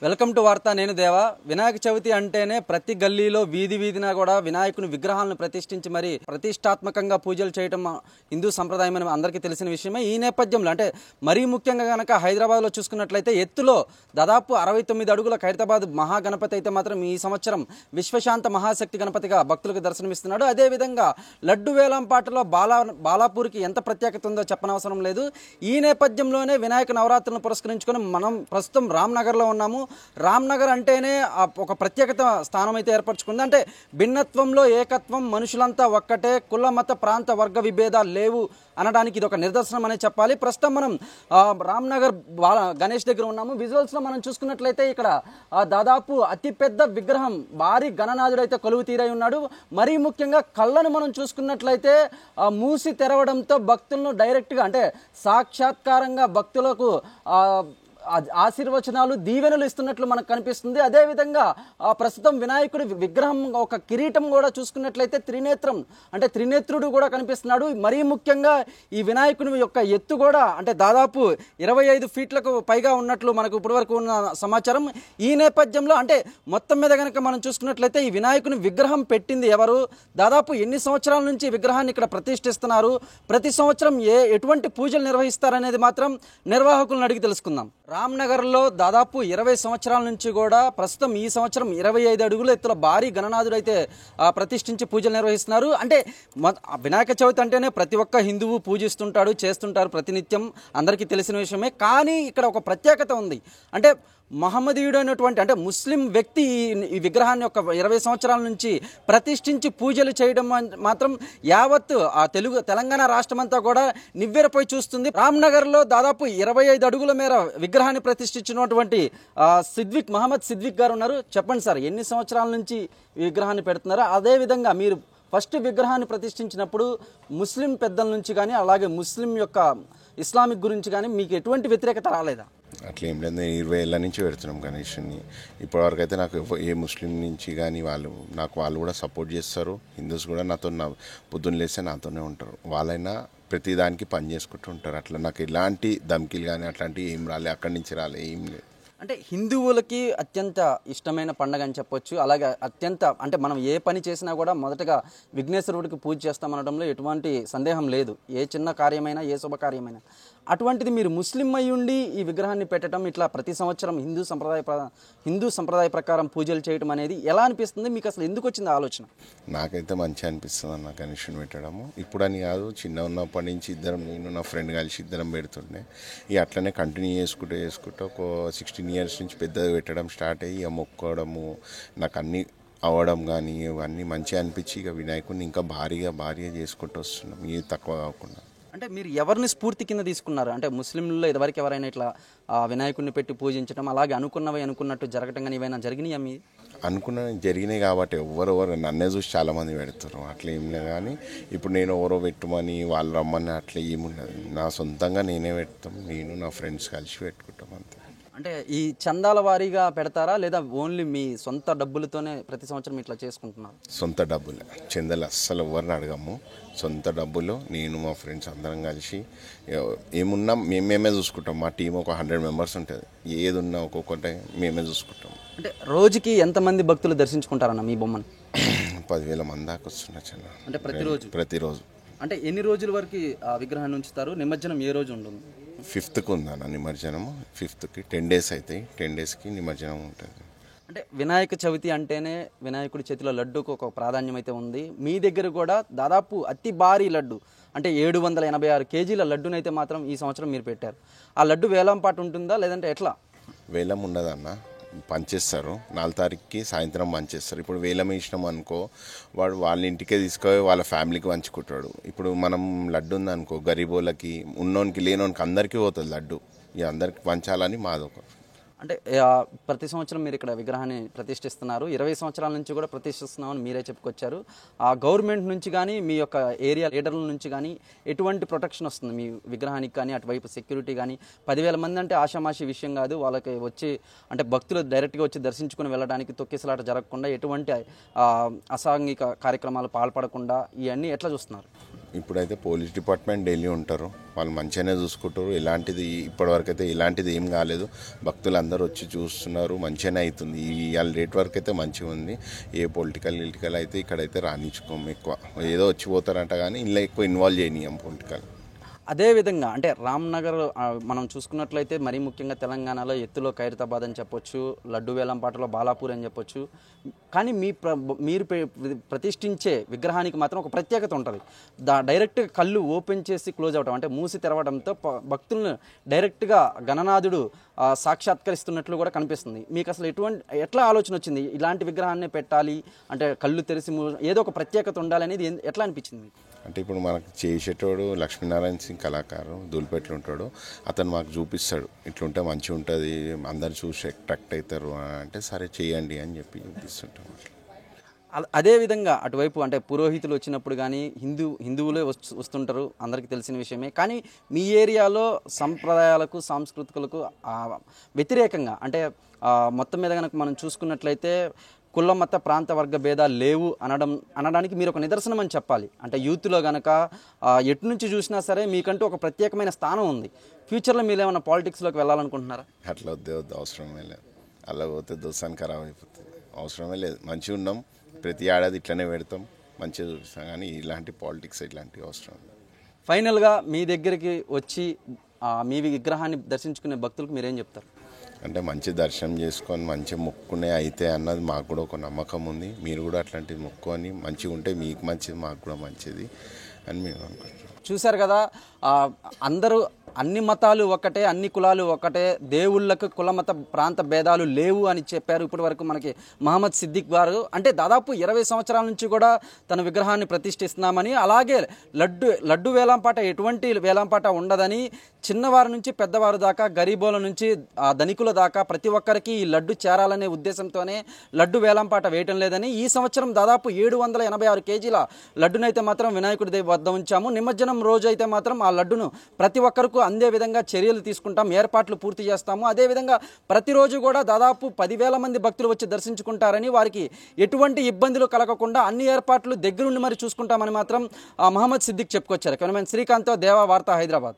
Welcome to వార్త. నేను దేవా. వినాయక చవితి అంటేనే ప్రతి గల్లీలో వీధి వీధిన కూడా వినాయకుని విగ్రహాలను ప్రతిష్ఠించి మరి ప్రతిష్టాత్మకంగా పూజలు చేయడం హిందూ సంప్రదాయం అని అందరికీ తెలిసిన విషయమే. ఈ నేపథ్యంలో అంటే మరీ ముఖ్యంగా కనుక హైదరాబాద్లో చూసుకున్నట్లయితే ఎత్తులో దాదాపు 69 అడుగుల ఖైరతాబాద్ మహాగణపతి అయితే మాత్రం ఈ సంవత్సరం విశ్వశాంత మహాశక్తి గణపతిగా భక్తులకు దర్శనమిస్తున్నాడు. అదేవిధంగా లడ్డు వేలంపాటలో బాలాపూర్కి ఎంత ప్రత్యేకత ఉందో చెప్పనవసరం లేదు. ఈ నేపథ్యంలోనే వినాయక నవరాత్రులను పురస్కరించుకొని మనం ప్రస్తుతం రామ్నగర్లో ఉన్నాము. రామ్నగర్ అంటేనే ఒక ప్రత్యేకత స్థానం అయితే ఏర్పరచుకుంది. అంటే భిన్నత్వంలో ఏకత్వం, మనుషులంతా ఒక్కటే, కుల మత ప్రాంత వర్గ విభేదాలు లేవు అనడానికి ఇది ఒక నిదర్శనం అనే చెప్పాలి. ప్రస్తుతం మనం రామ్నగర్ గణేష్ దగ్గర ఉన్నాము. విజువల్స్లో మనం చూసుకున్నట్లయితే ఇక్కడ దాదాపు అతిపెద్ద విగ్రహం భారీ గణనాథుడైతే కొలువు తీరై ఉన్నాడు. మరీ ముఖ్యంగా కళ్ళను మనం చూసుకున్నట్లయితే మూసి తెరవడంతో భక్తులను డైరెక్ట్గా అంటే సాక్షాత్కారంగా భక్తులకు ఆశీర్వచనాలు దీవెనలు ఇస్తున్నట్లు మనకు కనిపిస్తుంది. అదేవిధంగా ప్రస్తుతం వినాయకుడి విగ్రహం ఒక కిరీటం కూడా చూసుకున్నట్లయితే త్రినేత్రం అంటే త్రినేత్రుడు కూడా కనిపిస్తున్నాడు. మరీ ముఖ్యంగా ఈ వినాయకుని యొక్క ఎత్తు కూడా అంటే దాదాపు 25 ఫీట్లకు పైగా ఉన్నట్లు మనకు ఇప్పటివరకు ఉన్న సమాచారం. ఈ నేపథ్యంలో అంటే మొత్తం మీద కనుక మనం చూసుకున్నట్లయితే ఈ వినాయకుని విగ్రహం పెట్టింది ఎవరు, దాదాపు ఎన్ని సంవత్సరాల నుంచి విగ్రహాన్ని ఇక్కడ ప్రతిష్ఠిస్తున్నారు, ప్రతి సంవత్సరం ఎటువంటి పూజలు నిర్వహిస్తారనేది మాత్రం నిర్వాహకులను అడిగి తెలుసుకుందాం. రామ్నగర్లో దాదాపు 20 సంవత్సరాల నుంచి కూడా ప్రస్తుతం ఈ సంవత్సరం 25 అడుగుల ఎత్తుల భారీ గణనాథుడు అయితే ప్రతిష్ఠించి పూజలు నిర్వహిస్తున్నారు. అంటే వినాయక చవితి అంటేనే ప్రతి ఒక్క హిందువు పూజిస్తుంటాడు, చేస్తుంటారు ప్రతినిత్యం, అందరికీ తెలిసిన విషయమే. కానీ ఇక్కడ ఒక ప్రత్యేకత ఉంది. అంటే మహమ్మదీయుడు అయినటువంటి అంటే ముస్లిం వ్యక్తి ఈ విగ్రహాన్ని ఒక 20 సంవత్సరాల నుంచి ప్రతిష్ఠించి పూజలు చేయడం మాత్రం యావత్ తెలంగాణ రాష్ట్రం అంతా కూడా నివ్వెరపోయి చూస్తుంది. రామ్నగర్లో దాదాపు 25 అడుగుల మేర విగ్రహాన్ని ప్రతిష్ఠించినటువంటి మహమ్మద్ సిద్విక్ గారు ఉన్నారు. చెప్పండి సార్, ఎన్ని సంవత్సరాల నుంచి ఈ విగ్రహాన్ని పెడుతున్నారు? అదేవిధంగా మీరు ఫస్ట్ విగ్రహాన్ని ప్రతిష్ఠించినప్పుడు ముస్లిం పెద్దల నుంచి కానీ అలాగే ముస్లిం యొక్క ఇస్లామిక్ గురించి కానీ మీకు ఎటువంటి వ్యతిరేకత రాలేదా? అట్లా ఏం లేదు. నేను 20 ఏళ్ళ నుంచి పెడుతున్నాం గణేష్ని. ఇప్పటివరకు అయితే నాకు ఏ ముస్లిం నుంచి కానీ వాళ్ళు కూడా సపోర్ట్ చేస్తారు. హిందూస్ కూడా పొద్దున్న లేస్తే నాతోనే ఉంటారు. వాళ్ళైనా ప్రతిదానికి పని చేసుకుంటూ ఉంటారు. అట్లా నాకు ఎలాంటి ధమ్కీలు కానీ అట్లాంటివి ఏం రాలే, అక్కడి నుంచి రాలే, ఏం లేదు. అంటే హిందువులకి అత్యంత ఇష్టమైన పండుగ అని చెప్పొచ్చు. అలాగే అంటే మనం ఏ పని చేసినా కూడా మొదటగా విఘ్నేశ్వరుడికి పూజ చేస్తామనడంలో ఎటువంటి సందేహం లేదు, ఏ చిన్న కార్యమైనా ఏ శుభకార్యమైనా. అటువంటిది మీరు ముస్లిం అయి ఉండి ఈ విగ్రహాన్ని పెట్టడం, ఇట్లా ప్రతి సంవత్సరం హిందూ సంప్రదాయ ప్రకారం పూజలు చేయడం అనేది ఎలా అనిపిస్తుంది మీకు? అసలు ఎందుకు వచ్చింది ఆలోచన? నాకైతే మంచిగా అనిపిస్తుంది అన్న గణేష్ని పెట్టడము. ఇప్పుడని కాదు, చిన్న ఉన్నప్పటి నుంచి నేను నా ఫ్రెండ్ కలిసి ఇద్దరం పెడుతుండే. ఇక అట్లనే కంటిన్యూ చేసుకుంటూ ఒక 16 ఇయర్స్ నుంచి పెద్దగా పెట్టడం స్టార్ట్ అయ్యి మొక్కడము, నాకు అన్నీ అవ్వడం కానీ ఇవన్నీ మంచిగా అనిపించి ఇక వినాయకుడిని ఇంకా భారీగా చేసుకుంటూ వస్తున్నాం, ఇది తక్కువ కాకుండా. అంటే మీరు ఎవరిని స్ఫూర్తి కింద తీసుకున్నారు? అంటే ముస్లింలలో ఇదివరకు ఎవరైనా ఇట్లా వినాయకుడిని పెట్టి పూజించడం, అలాగే అనుకున్నట్టు జరగటం కానీ ఏమైనా జరిగినాయా? మీ అనుకున్నవి జరిగినాయి కాబట్టి ఎవరెవరు నన్నే చూసి చాలామంది పెడతారు, అట్లా ఏం లేదు. కానీ ఇప్పుడు నేను ఎవరో పెట్టమని వాళ్ళు రమ్మని అట్లా ఏముండదు. నా సొంతంగా నేనే పెడతాం, నేను నా ఫ్రెండ్స్ కలిసి పెట్టుకుంటాం అంతే. అంటే ఈ చందాల వారీగా పెడతారా లేదా ఓన్లీ మీ సొంత డబ్బులతోనే ప్రతి సంవత్సరం ఇట్లా చేసుకుంటున్నారు? సొంత డబ్బులే, చందాలు అస్సలు ఎవరిని అడగము. సొంత డబ్బులు నేను మా ఫ్రెండ్స్ అందరం కలిసి ఏమున్నా మేమే చూసుకుంటాం. మా టీం ఒక 100 మెంబర్స్ ఉంటుంది. ఏది ఉన్నా ఒక్కొక్కటి మేమే చూసుకుంటాం. అంటే రోజుకి ఎంతమంది భక్తులు దర్శించుకుంటారన్న మీ బొమ్మను? 10,000 మంది దాకా వస్తున్నారు చిన్న. అంటే ప్రతిరోజు అంటే ఎన్ని రోజుల వరకు ఆ విగ్రహాన్ని ఉంచుతారు? నిమజ్జనం ఏ రోజు ఉంటుంది? 5th ఉందన్న నిమజ్జనము. 5th 10 days అవుతాయి. 10 daysకి నిమజ్జనం ఉంటుంది. అంటే వినాయక చవితి అంటేనే వినాయకుడి చేతిలో లడ్డూకు ఒక ప్రాధాన్యం అయితే ఉంది. మీ దగ్గర కూడా దాదాపు అతి భారీ లడ్డు అంటే 786 కేజీల లడ్డునైతే మాత్రం ఈ సంవత్సరం మీరు పెట్టారు. ఆ లడ్డు వేలం పాటు ఉంటుందా లేదంటే ఎట్లా? వేలం ఉండదన్న, పంచేస్తారు. 4 తారీఖుకి సాయంత్రం పంచేస్తారు. ఇప్పుడు వేలం వేసినాం అనుకో, వాడు వాళ్ళ ఇంటికే తీసుకొని వాళ్ళ ఫ్యామిలీకి పంచుకుంటాడు. ఇప్పుడు మనం లడ్డు ఉందనుకో, గరీబోళ్ళకి, ఉన్నోనికి లేనోనికి అందరికీ పోతుంది లడ్డు. ఇక అందరికి పంచాలని మాదొక. అంటే ప్రతి సంవత్సరం మీరు ఇక్కడ విగ్రహాన్ని ప్రతిష్ఠిస్తున్నారు. 20 సంవత్సరాల నుంచి కూడా ప్రతిష్ఠిస్తున్నామని మీరే చెప్పుకొచ్చారు. ఆ గవర్నమెంట్ నుంచి కానీ మీ యొక్క ఏరియా లీడర్ల నుంచి కానీ ఎటువంటి ప్రొటెక్షన్ వస్తుంది మీ విగ్రహానికి? కానీ అటువైపు సెక్యూరిటీ కానీ 10,000 మంది అంటే ఆషామాషి విషయం కాదు. వాళ్ళకి వచ్చి అంటే భక్తులు డైరెక్ట్గా వచ్చి దర్శించుకుని వెళ్ళడానికి తొక్కిసలాట జరగకుండా, ఎటువంటి అసాంఘిక కార్యక్రమాలు పాల్పడకుండా ఇవన్నీ ఎట్లా చూస్తున్నారు? ఇప్పుడైతే పోలీస్ డిపార్ట్మెంట్ డైలీ ఉంటారు, వాళ్ళు మంచిగానే చూసుకుంటారు. ఇలాంటిది ఇప్పటివరకు అయితే ఇలాంటిది ఏం కాలేదు. భక్తులు అందరూ వచ్చి చూస్తున్నారు, మంచిగానే అవుతుంది. ఇవాళ రేట్ వరకు అయితే మంచిగా ఉంది. ఏ పొలిటికల్ అయితే ఇక్కడైతే రాణించుకోము ఎక్కువ. ఏదో వచ్చి పోతారంట కానీ ఇలా ఎక్కువ ఇన్వాల్వ్ చేయనీయం పొలిటికల్. అదేవిధంగా అంటే రామ్నగర్ మనం చూసుకున్నట్లయితే మరీ ముఖ్యంగా తెలంగాణలో ఎత్తులో ఖైరతాబాద్ అని చెప్పొచ్చు, లడ్డు వేలంపాటలో బాలాపూర్ అని చెప్పొచ్చు. కానీ మీరు ప్రతిష్ఠించే విగ్రహానికి మాత్రం ఒక ప్రత్యేకత ఉంటుంది. డైరెక్ట్గా కళ్ళు ఓపెన్ చేసి క్లోజ్ అవడం, అంటే మూసి తెరవడంతో భక్తులను డైరెక్ట్గా గణనాథుడు సాక్షాత్కరిస్తున్నట్లు కూడా కనిపిస్తుంది. మీకు అసలు ఎట్లా ఆలోచన వచ్చింది ఇలాంటి విగ్రహాన్ని పెట్టాలి అంటే కళ్ళు తెరిసి ఏదో ఒక ప్రత్యేకత ఉండాలి అనేది ఎట్లా అనిపించింది? అంటే ఇప్పుడు మనకు చేసేటోడు లక్ష్మీనారాయణ సింగ్ కళాకారు దూలిపెట్లు ఉంటాడు, అతను మాకు చూపిస్తాడు ఇట్లుంటే మంచిగా ఉంటుంది, అందరు చూసి అట్రాక్ట్ అవుతారు అంటే సరే చేయండి అని చెప్పి చూపిస్తుంటాం. అదేవిధంగా అటువైపు అంటే పురోహితులు వచ్చినప్పుడు కానీ హిందువులే వస్తుంటారు, అందరికీ తెలిసిన విషయమే. కానీ మీ ఏరియాలో సంప్రదాయాలకు సాంస్కృతికలకు వ్యతిరేకంగా అంటే మొత్తం మీద కనుక మనం చూసుకున్నట్లయితే కుల మత ప్రాంత వర్గ భేదాలు లేవు అనడానికి మీరు ఒక నిదర్శనం అని చెప్పాలి. అంటే యూత్లో కనుక ఎటు నుంచి చూసినా సరే మీకంటూ ఒక ప్రత్యేకమైన స్థానం ఉంది. ఫ్యూచర్లో మీరు ఏమైనా పాలిటిక్స్లోకి వెళ్ళాలనుకుంటున్నారా? అట్లా వద్దు అవసరమే లేదు. అలా పోతే దోసాన్ని ఖరాబ్ అయిపోతుంది. అవసరమే లేదు. మంచిగా ఉన్నాం, ప్రతి ఏడాది ఇట్లనే పెడతాం, మంచిగా చూపిస్తాం. కానీ ఇలాంటి పాలిటిక్స్ ఇట్లాంటివి అవసరం లేదు. ఫైనల్గా మీ దగ్గరికి వచ్చి మీ విగ్రహాన్ని దర్శించుకునే భక్తులకు మీరేం చెప్తారు? అంటే మంచి దర్శనం చేసుకొని మంచి మొక్కునే అయితే అన్నది మాకు కూడా ఒక నమ్మకం ఉంది. మీరు కూడా అట్లాంటివి మొక్కుకొని మంచిగా ఉంటే మీకు మంచిది, మాకు కూడా మంచిది అని మేము అనుకుంటున్నాం. చూశారు కదా, అందరూ అన్ని మతాలు ఒకటే, అన్ని కులాలు ఒకటే, దేవుళ్ళకు కుల మత ప్రాంత భేదాలు లేవు అని చెప్పారు ఇప్పటి వరకు మనకి మహమ్మద్ సిద్దిక్ గారు. అంటే దాదాపు 20 సంవత్సరాల నుంచి కూడా తన విగ్రహాన్ని ప్రతిష్ఠిస్తున్నామని, అలాగే లడ్డు వేలంపాట ఎటువంటి వేలంపాట ఉండదని, చిన్నవారి నుంచి పెద్దవారు దాకా, గరీబోల నుంచి ధనికుల దాకా ప్రతి ఒక్కరికి ఈ లడ్డు చేరాలనే ఉద్దేశంతోనే లడ్డు వేలంపాట వేయటం లేదని, ఈ సంవత్సరం దాదాపు 786 కేజీల లడ్డునైతే మాత్రం వినాయకుడి వద్ద ఉంచాము. నిమజ్జనం రోజు అయితే మాత్రం ఆ లడ్డును ప్రతి ఒక్కరికి అందే విధంగా చర్యలు తీసుకుంటాం, ఏర్పాట్లు పూర్తి చేస్తాము. అదేవిధంగా ప్రతిరోజు కూడా దాదాపు 10,000 మంది భక్తులు వచ్చి దర్శించుకుంటారని, వారికి ఎటువంటి ఇబ్బందులు కలగకుండా అన్ని ఏర్పాట్లు దగ్గరుండి మరి చూసుకుంటామని మాత్రం మహమ్మద్ సిద్దిక్ చెప్పుకొచ్చారు. కెమెరామెన్ శ్రీకాంత్తో దేవా, వార్తా, హైదరాబాద్.